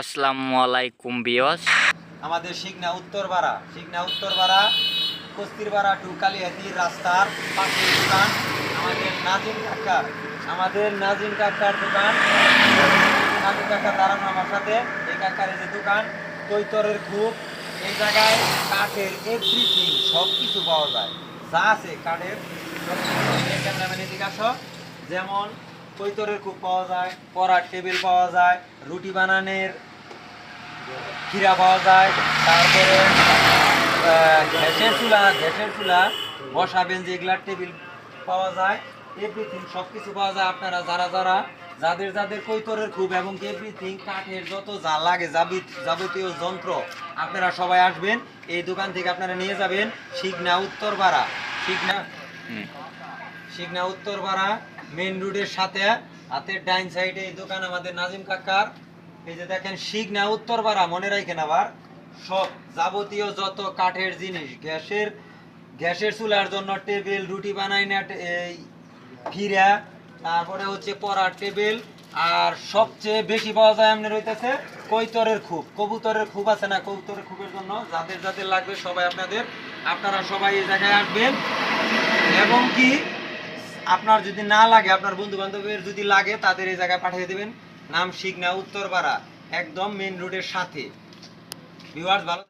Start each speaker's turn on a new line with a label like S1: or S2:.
S1: আসসালামু আলাইকুম ভিউয়ার্স।
S2: আমাদের শিখনা উত্তরপাড়া কস্তিরপাড়া টু কালিহাতির রাস্তার পাশে দোকান আমাদের নাজিম কাকার দোকান। নাজিম কাকা দাঁড়ানো আমার সাথে। এই কাকার এই যে দোকান কৈতরের খুব, এই জায়গায় কাঠের এভরিথিং সব কিছু পাওয়া যায়, যা আছে কাঠের ক্যামেরাম্যান এদিকে আসো। যেমন কৈতরের খুব পাওয়া যায়, পড়ার টেবিল পাওয়া যায়, রুটি বানানোর খিরা পাওয়া যায়, তারপরে গ্যাসের চুলা বসাবেন যেগুলার টেবিল পাওয়া যায়, এভরিথিং সব কিছু পাওয়া যায়। আপনারা যাদের কৈতরের খুব এবং এভরিথিং কাঠের যত যা লাগে যাবতীয় যন্ত্র আপনারা সবাই আসবেন এই দোকান থেকে, আপনারা নিয়ে যাবেন শিখনা উত্তরপাড়া মেইন রোডের সাথে হাতের ডাইন সাইডে এই দোকান আমাদের নাজিম কাকার। এই যে দেখেন শিখনা উত্তরপাড়া, মনে রাখেন আবার, সব যাবতীয় যত কাঠের জিনিস, গ্যাসের চুলার জন্য টেবিল, রুটি বানাই না এই ফিরা, তারপরে হচ্ছে পড়ার টেবিল, আর সবচেয়ে বেশি পাওয়া যায় আপনার হইতেছে কৈতরের খুব। কবুতরের খুব আছে না, কবুতরের খুবের জন্য যাদের লাগবে সবাই আপনারা সবাই এই জায়গায় আসবেন। এবং কি আপনার যদি না লাগে, আপনার বন্ধু বান্ধবের যদি লাগে, তাদের এই জায়গায় পাঠিয়ে দেবেন। নাম শিখনা উত্তরপাড়া, একদম মেইন রোডের সাথে। ভিউয়ার্স ভালো।